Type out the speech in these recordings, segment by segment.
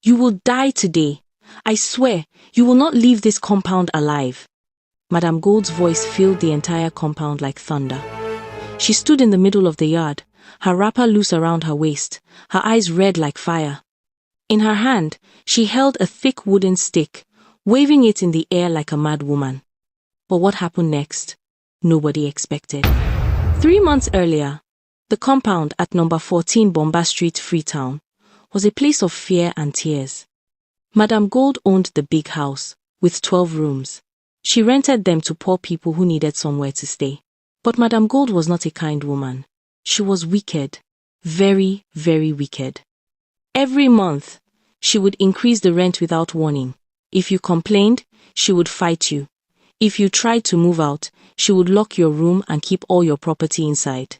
You will die today. I swear, you will not leave this compound alive. Madame Gold's voice filled the entire compound like thunder. She stood in the middle of the yard, her wrapper loose around her waist, her eyes red like fire. In her hand, she held a thick wooden stick, waving it in the air like a mad woman. But what happened next? Nobody expected. 3 months earlier, the compound at number 14 Bombast Street, Freetown, was a place of fear and tears. Madame Gold owned the big house, with 12 rooms. She rented them to poor people who needed somewhere to stay. But Madame Gold was not a kind woman. She was wicked. Very, very wicked. Every month, she would increase the rent without warning. If you complained, she would fight you. If you tried to move out, she would lock your room and keep all your property inside.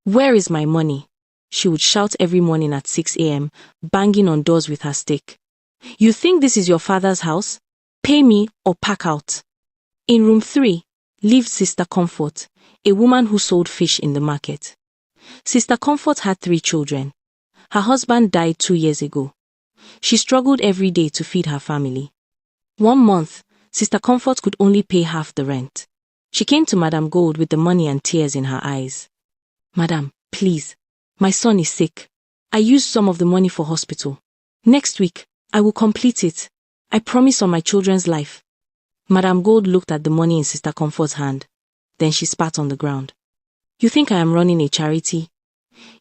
"Where is my money?" she would shout every morning at 6 a.m., banging on doors with her stick. "You think this is your father's house? Pay me or pack out." In room 3 lived Sister Comfort, a woman who sold fish in the market. Sister Comfort had 3 children. Her husband died 2 years ago. She struggled every day to feed her family. One month, Sister Comfort could only pay half the rent. She came to Madame Gold with the money and tears in her eyes. "Madame, please, my son is sick. I used some of the money for hospital. Next week, I will complete it. I promise on my children's life." Madame Gold looked at the money in Sister Comfort's hand. Then she spat on the ground. "You think I am running a charity?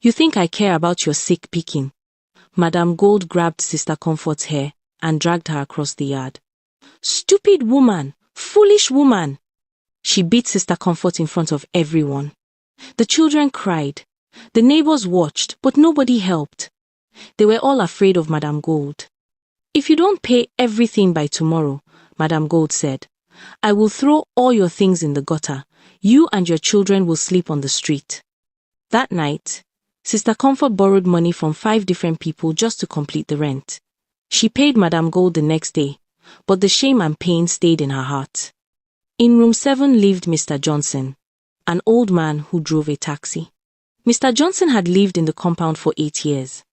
You think I care about your sick picking?" Madame Gold grabbed Sister Comfort's hair and dragged her across the yard. "Stupid woman! Foolish woman!" She beat Sister Comfort in front of everyone. The children cried. The neighbors watched, but nobody helped. They were all afraid of Madame Gold. "If you don't pay everything by tomorrow," Madame Gold said, "I will throw all your things in the gutter. You and your children will sleep on the street." That night, Sister Comfort borrowed money from 5 different people just to complete the rent. She paid Madame Gold the next day, but the shame and pain stayed in her heart. In room 7 lived Mr. Johnson, an old man who drove a taxi. Mr. Johnson had lived in the compound for 8 years.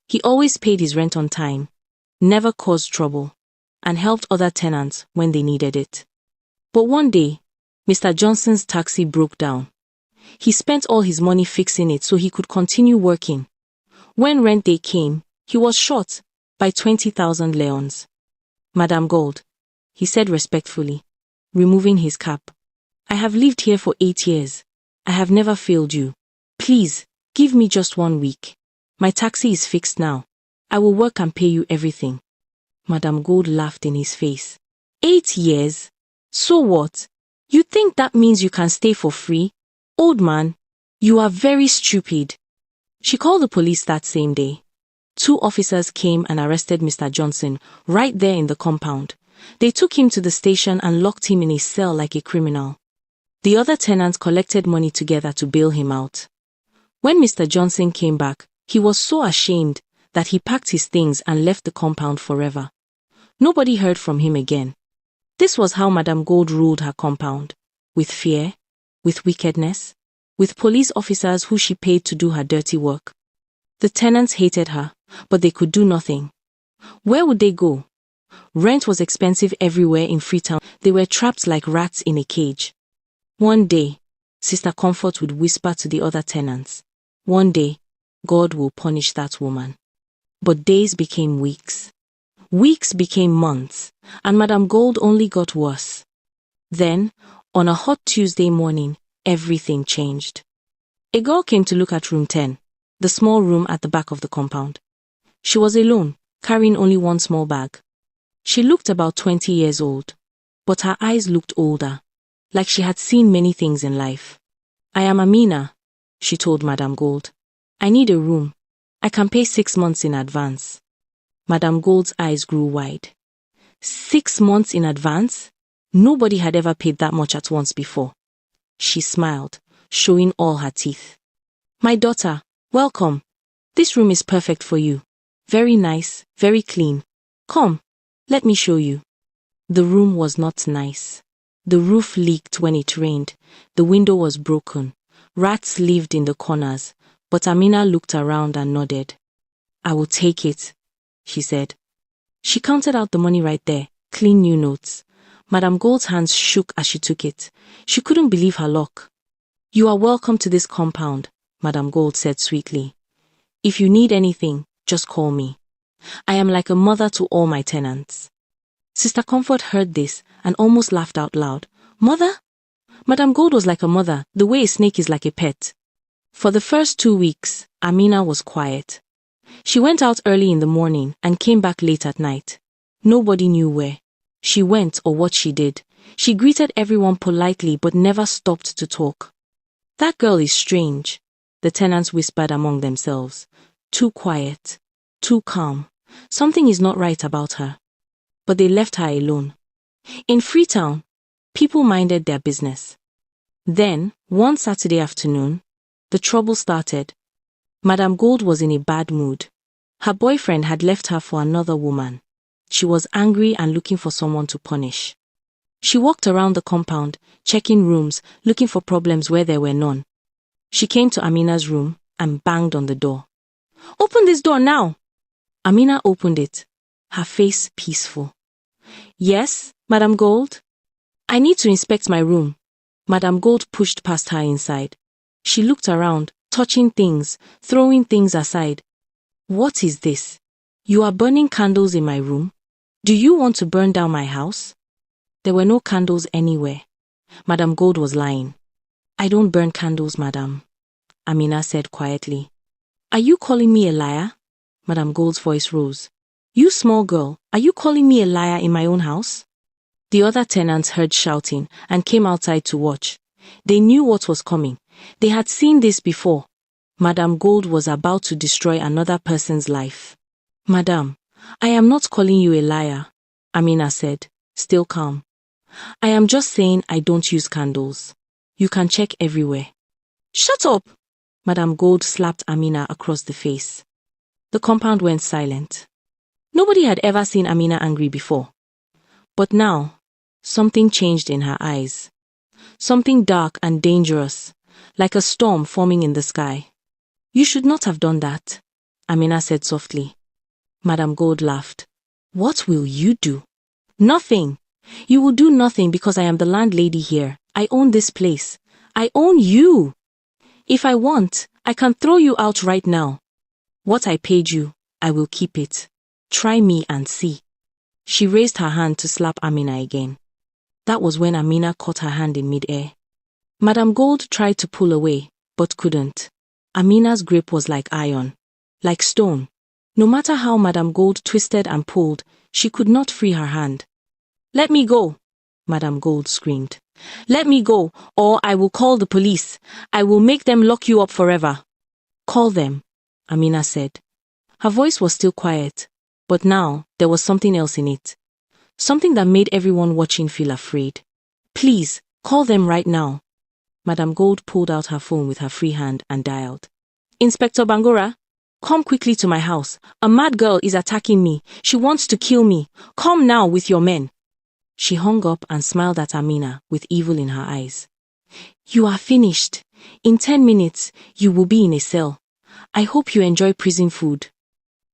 He always paid his rent on time, never caused trouble, and helped other tenants when they needed it. But one day, Mr. Johnson's taxi broke down. He spent all his money fixing it so he could continue working. When rent day came, he was short by 20,000 leons. "Madame Gold," he said respectfully, removing his cap, "I have lived here for 8 years. I have never failed you. Please, give me just 1 week. My taxi is fixed now. I will work and pay you everything." Madame Gold laughed in his face. 8 years? So what? You think that means you can stay for free? Old man, you are very stupid. She called the police that same day. 2 officers came and arrested Mr. Johnson right there in the compound. They took him to the station and locked him in a cell like a criminal. The other tenants collected money together to bail him out. When Mr. Johnson came back, he was so ashamed that he packed his things and left the compound forever. Nobody heard from him again. This was how Madame Gold ruled her compound, with fear, with wickedness, with police officers who she paid to do her dirty work. The tenants hated her, but they could do nothing. Where would they go? Rent was expensive everywhere in Freetown. They were trapped like rats in a cage. One day, Sister Comfort would whisper to the other tenants, "One day, God will punish that woman." But days became weeks. Weeks became months, and Madame Gold only got worse. Then, on a hot Tuesday morning, everything changed. A girl came to look at room 10, the small room at the back of the compound. She was alone, carrying only one small bag. She looked about 20 years old, but her eyes looked older, like she had seen many things in life. "I am Amina," she told Madame Gold. "I need a room. I can pay 6 months in advance." Madame Gold's eyes grew wide. 6 months in advance? Nobody had ever paid that much at once before. She smiled, showing all her teeth. "My daughter, welcome. This room is perfect for you. Very nice, very clean. Come, let me show you." The room was not nice. The roof leaked when it rained. The window was broken. Rats lived in the corners, but Amina looked around and nodded. "I will take it," she said, She counted out the money right there, clean new notes. Madame Gold's hands shook as she took it. She couldn't believe her luck. "You are welcome to this compound," Madame Gold said sweetly. "If you need anything, just call me. I am like a mother to all my tenants." Sister Comfort heard this and almost laughed out loud. "Mother?" Madame Gold was like a mother, the way a snake is like a pet. For the first 2 weeks, Amina was quiet. She went out early in the morning and came back late at night. Nobody knew where she went or what she did. She greeted everyone politely but never stopped to talk. "That girl is strange," the tenants whispered among themselves. "Too quiet, too calm. Something is not right about her." But they left her alone. In Freetown, people minded their business. Then, one Saturday afternoon, the trouble started. Madame Gold was in a bad mood. Her boyfriend had left her for another woman. She was angry and looking for someone to punish. She walked around the compound, checking rooms, looking for problems where there were none. She came to Amina's room and banged on the door. "Open this door now!" Amina opened it, her face peaceful. "Yes, Madame Gold?" "I need to inspect my room." Madame Gold pushed past her inside. She looked around, touching things, throwing things aside. "What is this? You are burning candles in my room? Do you want to burn down my house?" There were no candles anywhere. Madame Gold was lying. "I don't burn candles, madame," Amina said quietly. "Are you calling me a liar?" Madame Gold's voice rose. "You small girl, are you calling me a liar in my own house?" The other tenants heard shouting and came outside to watch. They knew what was coming. They had seen this before. Madame Gold was about to destroy another person's life. "Madame, I am not calling you a liar," Amina said, still calm. "I am just saying I don't use candles. You can check everywhere." "Shut up!" Madame Gold slapped Amina across the face. The compound went silent. Nobody had ever seen Amina angry before. But now, something changed in her eyes. Something dark and dangerous, like a storm forming in the sky. "You should not have done that," Amina said softly. Madame Gold laughed. "What will you do?" "Nothing. You will do nothing because I am the landlady here. I own this place. I own you. If I want, I can throw you out right now. What I paid you, I will keep it. Try me and see." She raised her hand to slap Amina again. That was when Amina caught her hand in midair. Madame Gold tried to pull away, but couldn't. Amina's grip was like iron, like stone. No matter how Madame Gold twisted and pulled, she could not free her hand. "Let me go," Madame Gold screamed. "Let me go, or I will call the police. I will make them lock you up forever." "Call them," Amina said. Her voice was still quiet, but now there was something else in it. Something that made everyone watching feel afraid. "Please, call them right now." Madame Gold pulled out her phone with her free hand and dialed. "Inspector Bangura, come quickly to my house. A mad girl is attacking me. She wants to kill me. Come now with your men." She hung up and smiled at Amina with evil in her eyes. "You are finished. In 10 minutes, you will be in a cell. I hope you enjoy prison food."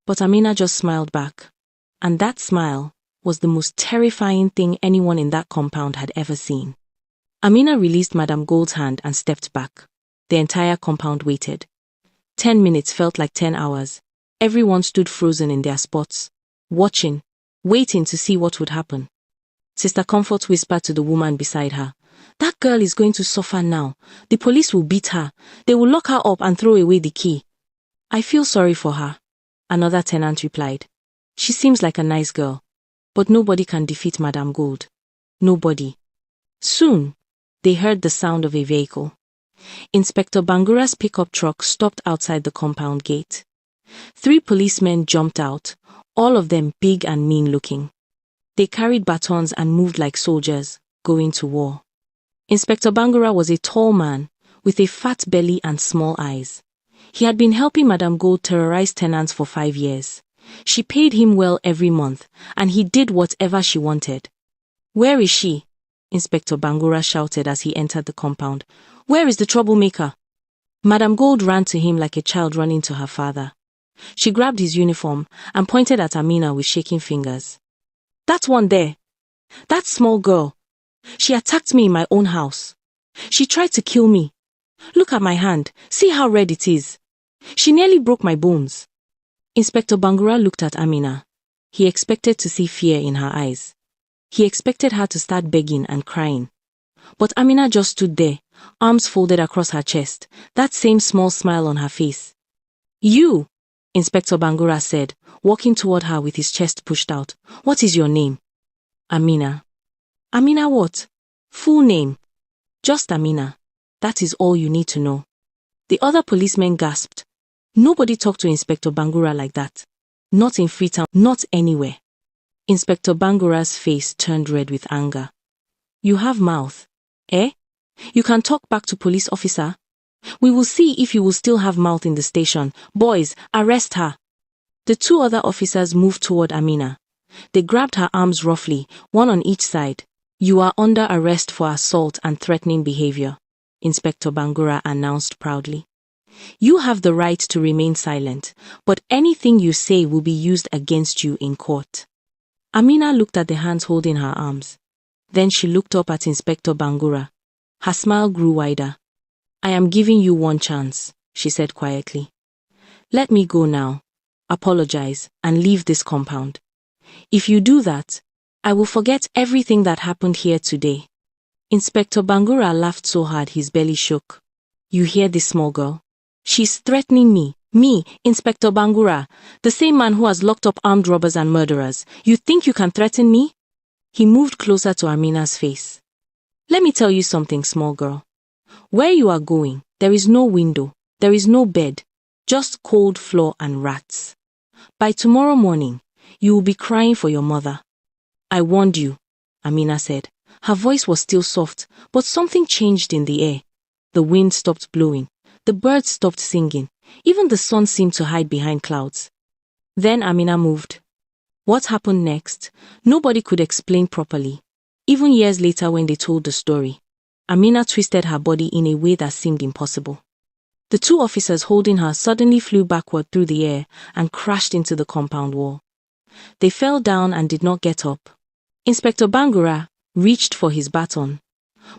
But Amina just smiled back. And that smile was the most terrifying thing anyone in that compound had ever seen. Amina released Madame Gold's hand and stepped back. The entire compound waited. 10 minutes felt like 10 hours. Everyone stood frozen in their spots, watching, waiting to see what would happen. Sister Comfort whispered to the woman beside her, "That girl is going to suffer now. The police will beat her. They will lock her up and throw away the key." "I feel sorry for her," another tenant replied. "She seems like a nice girl. But nobody can defeat Madame Gold. Nobody." Soon, they heard the sound of a vehicle. Inspector Bangura's pickup truck stopped outside the compound gate. 3 policemen jumped out, all of them big and mean-looking. They carried batons and moved like soldiers, going to war. Inspector Bangura was a tall man, with a fat belly and small eyes. He had been helping Madame Gold terrorize tenants for 5 years. She paid him well every month, and he did whatever she wanted. "Where is she?" Inspector Bangura shouted as he entered the compound. "Where is the troublemaker?" Madame Gold ran to him like a child running to her father. She grabbed his uniform and pointed at Amina with shaking fingers. That one there. That small girl. She attacked me in my own house. She tried to kill me. Look at my hand. See how red it is. She nearly broke my bones. Inspector Bangura looked at Amina. He expected to see fear in her eyes. He expected her to start begging and crying. But Amina just stood there, arms folded across her chest, that same small smile on her face. You, Inspector Bangura said, walking toward her with his chest pushed out. What is your name? Amina. Amina what? Full name. Just Amina. That is all you need to know. The other policemen gasped. Nobody talked to Inspector Bangura like that. Not in Freetown, not anywhere. Inspector Bangura's face turned red with anger. You have mouth, eh? You can talk back to police officer? We will see if you will still have mouth in the station. Boys, arrest her. The two other officers moved toward Amina. They grabbed her arms roughly, one on each side. You are under arrest for assault and threatening behavior, Inspector Bangura announced proudly. You have the right to remain silent, but anything you say will be used against you in court. Amina looked at the hands holding her arms. Then she looked up at Inspector Bangura. Her smile grew wider. I am giving you one chance, she said quietly. Let me go now, apologize, and leave this compound. If you do that, I will forget everything that happened here today. Inspector Bangura laughed so hard his belly shook. You hear this small girl? She's threatening me. Me, Inspector Bangura, the same man who has locked up armed robbers and murderers. You think you can threaten me? He moved closer to Amina's face. Let me tell you something, small girl. Where you are going, there is no window, there is no bed, just cold floor and rats. By tomorrow morning, you will be crying for your mother. I warned you, Amina said. Her voice was still soft, but something changed in the air. The wind stopped blowing. The birds stopped singing. Even the sun seemed to hide behind clouds. Then Amina moved. What happened next? Nobody could explain properly. Even years later when they told the story, Amina twisted her body in a way that seemed impossible. The two officers holding her suddenly flew backward through the air and crashed into the compound wall. They fell down and did not get up. Inspector Bangura reached for his baton.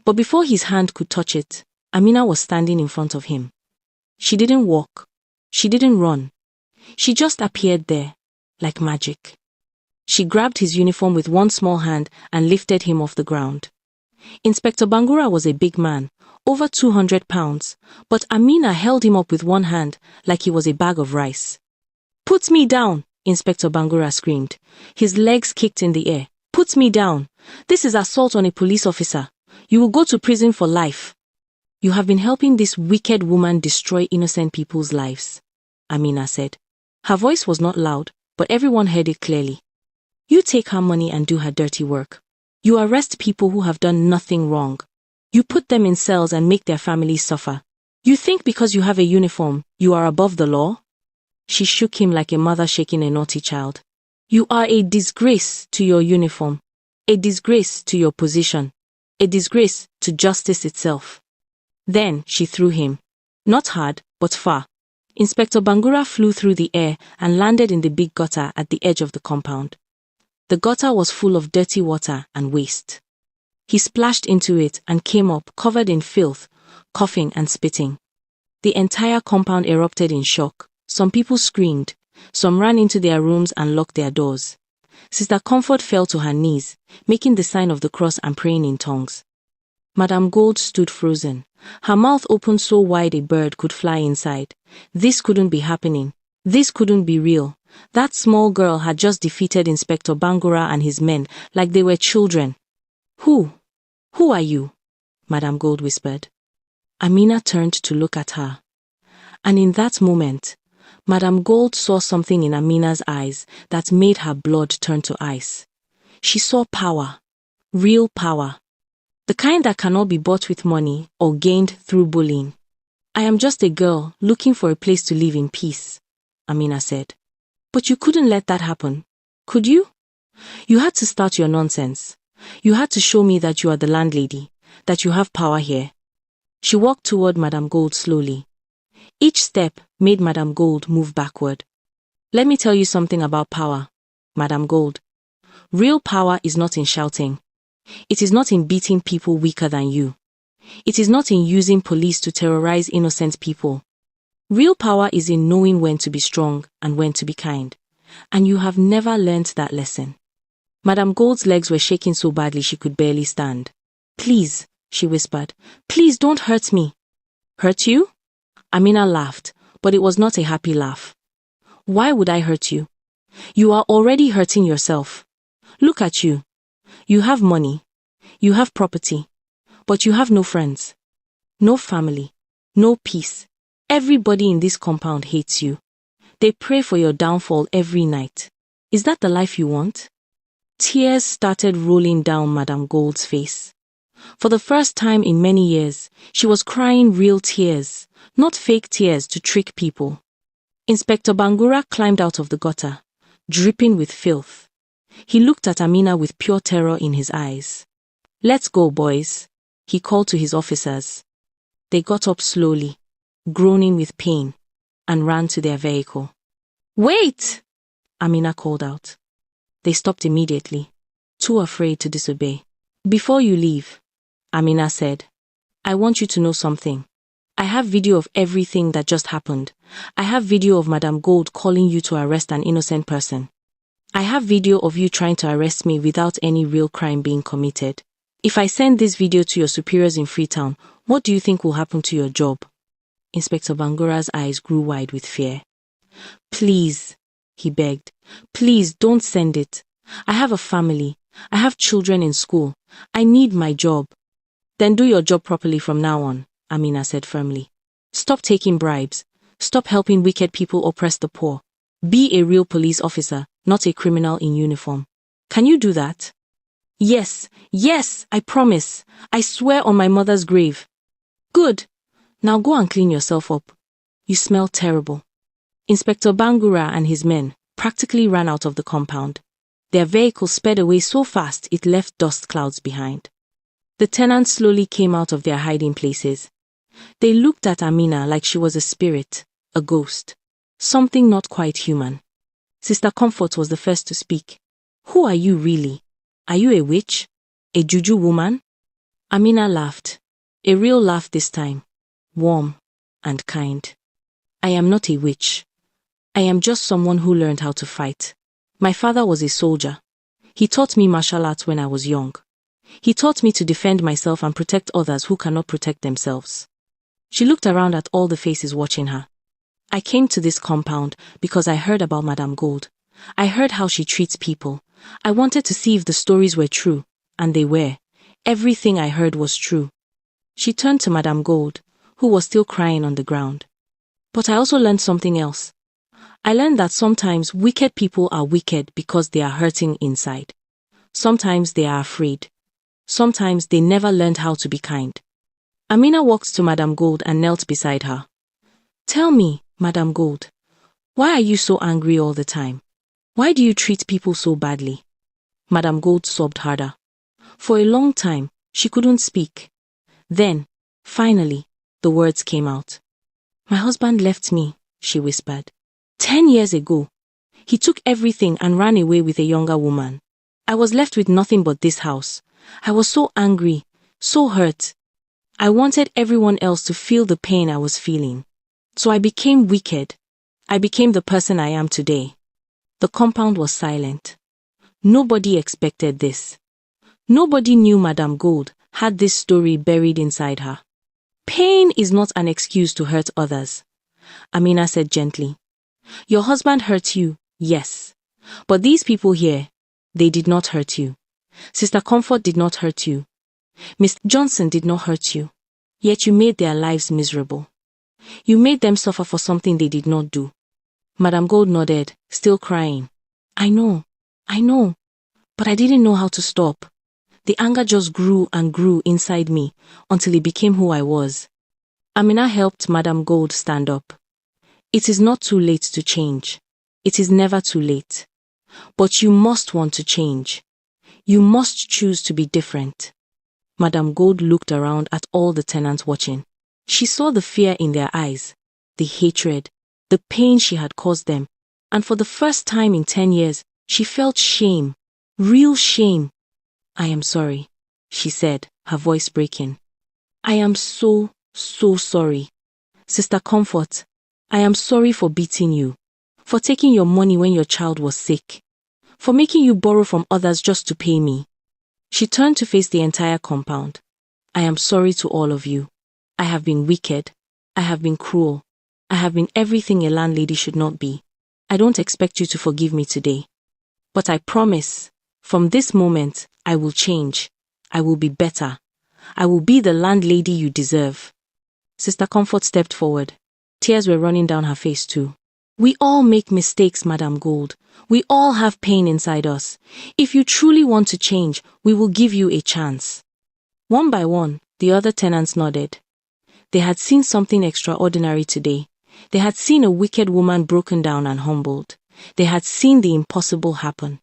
But before his hand could touch it, Amina was standing in front of him. She didn't walk. She didn't run. She just appeared there, like magic. She grabbed his uniform with one small hand and lifted him off the ground. Inspector Bangura was a big man, over 200 pounds, but Amina held him up with one hand like he was a bag of rice. Put me down, Inspector Bangura screamed. His legs kicked in the air. Put me down. This is assault on a police officer. You will go to prison for life. You have been helping this wicked woman destroy innocent people's lives, Amina said. Her voice was not loud, but everyone heard it clearly. You take her money and do her dirty work. You arrest people who have done nothing wrong. You put them in cells and make their families suffer. You think because you have a uniform, you are above the law? She shook him like a mother shaking a naughty child. You are a disgrace to your uniform, a disgrace to your position, a disgrace to justice itself. Then she threw him. Not hard, but far. Inspector Bangura flew through the air and landed in the big gutter at the edge of the compound. The gutter was full of dirty water and waste. He splashed into it and came up covered in filth, coughing and spitting. The entire compound erupted in shock. Some people screamed. Some ran into their rooms and locked their doors. Sister Comfort fell to her knees, making the sign of the cross and praying in tongues. Madame Gold stood frozen. Her mouth opened so wide a bird could fly inside. This couldn't be happening. This couldn't be real. That small girl had just defeated Inspector Bangura and his men like they were children. Who are you? Madame Gold whispered. Amina turned to look at her. And in that moment, Madame Gold saw something in Amina's eyes that made her blood turn to ice. She saw power. Real power. The kind that cannot be bought with money or gained through bullying. I am just a girl looking for a place to live in peace, Amina said. But you couldn't let that happen, could you? You had to start your nonsense. You had to show me that you are the landlady, that you have power here. She walked toward Madame Gold slowly. Each step made Madame Gold move backward. Let me tell you something about power, Madam Gold. Real power is not in shouting. It is not in beating people weaker than you. It is not in using police to terrorize innocent people. Real power is in knowing when to be strong and when to be kind. And you have never learned that lesson. Madam Gold's legs were shaking so badly she could barely stand. Please, she whispered, please don't hurt me. Hurt you? Amina laughed, but it was not a happy laugh. Why would I hurt you? You are already hurting yourself. Look at you. You have money. You have property. But you have no friends. No family. No peace. Everybody in this compound hates you. They pray for your downfall every night. Is that the life you want? Tears started rolling down Madam Gold's face. For the first time in many years, she was crying real tears, not fake tears to trick people. Inspector Bangura climbed out of the gutter, dripping with filth. He looked at Amina with pure terror in his eyes. Let's go, boys, he called to his officers. They got up slowly, groaning with pain, and ran to their vehicle. Wait! Amina called out. They stopped immediately, too afraid to disobey. Before you leave, Amina said, I want you to know something. I have video of everything that just happened. I have video of Madam Gold calling you to arrest an innocent person. I have video of you trying to arrest me without any real crime being committed. If I send this video to your superiors in Freetown, what do you think will happen to your job? Inspector Bangura's eyes grew wide with fear. Please, he begged. Please don't send it. I have a family. I have children in school. I need my job. Then do your job properly from now on, Amina said firmly. Stop taking bribes. Stop helping wicked people oppress the poor. Be a real police officer, not a criminal in uniform. Can you do that? Yes, I promise. I swear on my mother's grave. Good. Now go and clean yourself up. You smell terrible. Inspector Bangura and his men practically ran out of the compound. Their vehicle sped away so fast it left dust clouds behind. The tenants slowly came out of their hiding places. They looked at Amina like she was a spirit, a ghost, something not quite human. Sister Comfort was the first to speak. Who are you really? Are you a witch? A juju woman? Amina laughed. A real laugh this time. Warm and kind. I am not a witch. I am just someone who learned how to fight. My father was a soldier. He taught me martial arts when I was young. He taught me to defend myself and protect others who cannot protect themselves. She looked around at all the faces watching her. I came to this compound because I heard about Madam Gold. I heard how she treats people. I wanted to see if the stories were true, and they were. Everything I heard was true. She turned to Madam Gold, who was still crying on the ground. But I also learned something else. I learned that sometimes wicked people are wicked because they are hurting inside. Sometimes they are afraid. Sometimes they never learned how to be kind. Amina walked to Madam Gold and knelt beside her. Tell me, Madam Gold, why are you so angry all the time? Why do you treat people so badly? Madam Gold sobbed harder. For a long time, she couldn't speak. Then, finally, the words came out. My husband left me, she whispered. 10 years ago. He took everything and ran away with a younger woman. I was left with nothing but this house. I was so angry, so hurt. I wanted everyone else to feel the pain I was feeling. So I became wicked. I became the person I am today. The compound was silent. Nobody expected this. Nobody knew Madam Gold had this story buried inside her. Pain is not an excuse to hurt others, Amina said gently. Your husband hurt you, yes. But these people here, they did not hurt you. Sister Comfort did not hurt you. Miss Johnson did not hurt you. Yet you made their lives miserable. You made them suffer for something they did not do. Madam Gold nodded, still crying. I know. But I didn't know how to stop. The anger just grew and grew inside me until it became who I was. Amina helped Madam Gold stand up. It is not too late to change. It is never too late. But you must want to change. You must choose to be different. Madam Gold looked around at all the tenants watching. She saw the fear in their eyes, the hatred, the pain she had caused them, and for the first time in 10 years, she felt shame. Real shame. "I am sorry," she said, her voice breaking. "I am so sorry. Sister Comfort, I am sorry for beating you, for taking your money when your child was sick, for making you borrow from others just to pay me." She turned to face the entire compound. "I am sorry to all of you. I have been wicked. I have been cruel. I have been everything a landlady should not be. I don't expect you to forgive me today. But I promise, from this moment, I will change. I will be better. I will be the landlady you deserve." Sister Comfort stepped forward. Tears were running down her face too. "We all make mistakes, Madam Gold. We all have pain inside us. If you truly want to change, we will give you a chance." One by one, the other tenants nodded. They had seen something extraordinary today. They had seen a wicked woman broken down and humbled. They had seen the impossible happen.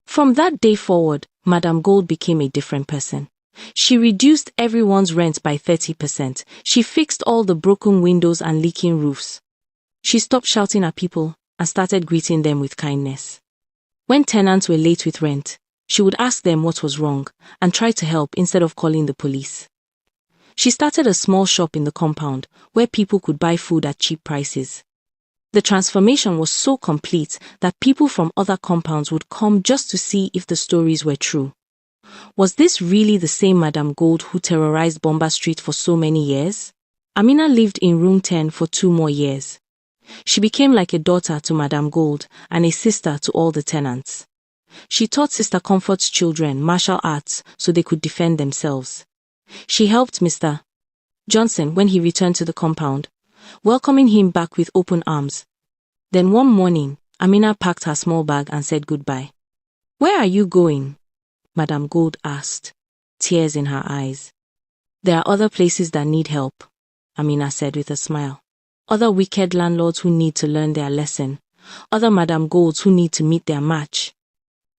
From that day forward, Madam Gold became a different person. She reduced everyone's rent by 30%. She fixed all the broken windows and leaking roofs. She stopped shouting at people and started greeting them with kindness. When tenants were late with rent, she would ask them what was wrong and try to help instead of calling the police. She started a small shop in the compound where people could buy food at cheap prices. The transformation was so complete that people from other compounds would come just to see if the stories were true. Was this really the same Madam Gold who terrorized Bomba Street for so many years? Amina lived in room 10 for 2 more years. She became like a daughter to Madam Gold and a sister to all the tenants. She taught Sister Comfort's children martial arts so they could defend themselves. She helped Mr. Johnson when he returned to the compound, welcoming him back with open arms. Then one morning, Amina packed her small bag and said goodbye. "Where are you going?" Madam Gold asked, tears in her eyes. "There are other places that need help," Amina said with a smile. "Other wicked landlords who need to learn their lesson. Other Madam Golds who need to meet their match."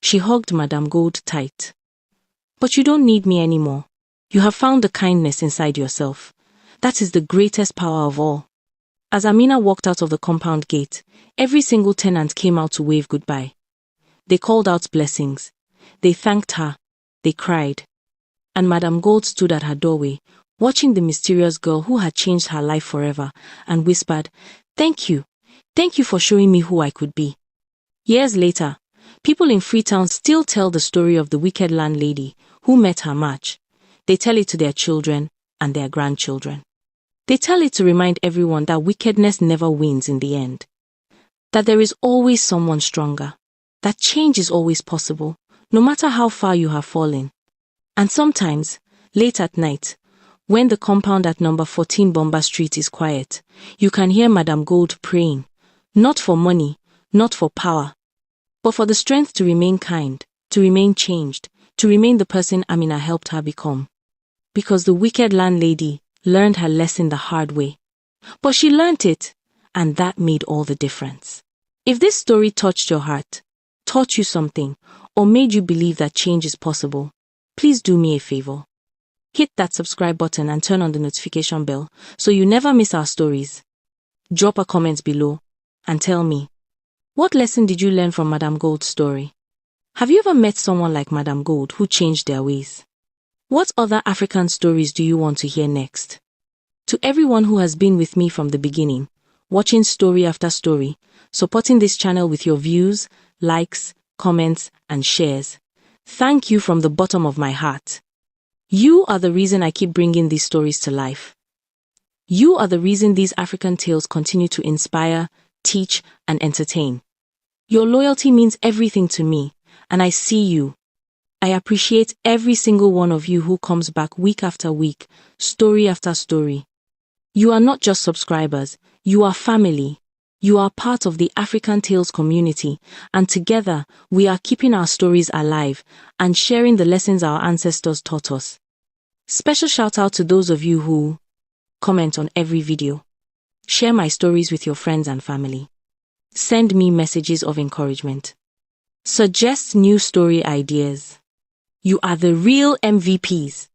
She hugged Madam Gold tight. "But you don't need me anymore. You have found the kindness inside yourself. That is the greatest power of all." As Amina walked out of the compound gate, every single tenant came out to wave goodbye. They called out blessings. They thanked her. They cried. And Madam Gold stood at her doorway, watching the mysterious girl who had changed her life forever, and whispered, "Thank you. Thank you for showing me who I could be." Years later, people in Freetown still tell the story of the wicked landlady who met her match. They tell it to their children and their grandchildren. They tell it to remind everyone that wickedness never wins in the end. That there is always someone stronger. That change is always possible, no matter how far you have fallen. And sometimes, late at night, when the compound at number 14 Bomba Street is quiet, you can hear Madam Gold praying, not for money, not for power, but for the strength to remain kind, to remain changed, to remain the person Amina helped her become. Because the wicked landlady learned her lesson the hard way. But she learned it, and that made all the difference. If this story touched your heart, taught you something, or made you believe that change is possible, please do me a favor. Hit that subscribe button and turn on the notification bell so you never miss our stories. Drop a comment below and tell me, what lesson did you learn from Madam Gold's story? Have you ever met someone like Madam Gold who changed their ways? What other African stories do you want to hear next? To everyone who has been with me from the beginning, watching story after story, supporting this channel with your views, likes, comments, and shares, thank you from the bottom of my heart. You are the reason I keep bringing these stories to life. You are the reason these African tales continue to inspire, teach, and entertain. Your loyalty means everything to me, and I see you. I appreciate every single one of you who comes back week after week, story after story. You are not just subscribers, you are family. You are part of the African Tales community, and together we are keeping our stories alive and sharing the lessons our ancestors taught us. Special shout out to those of you who comment on every video, share my stories with your friends and family, send me messages of encouragement, suggest new story ideas. You are the real MVPs.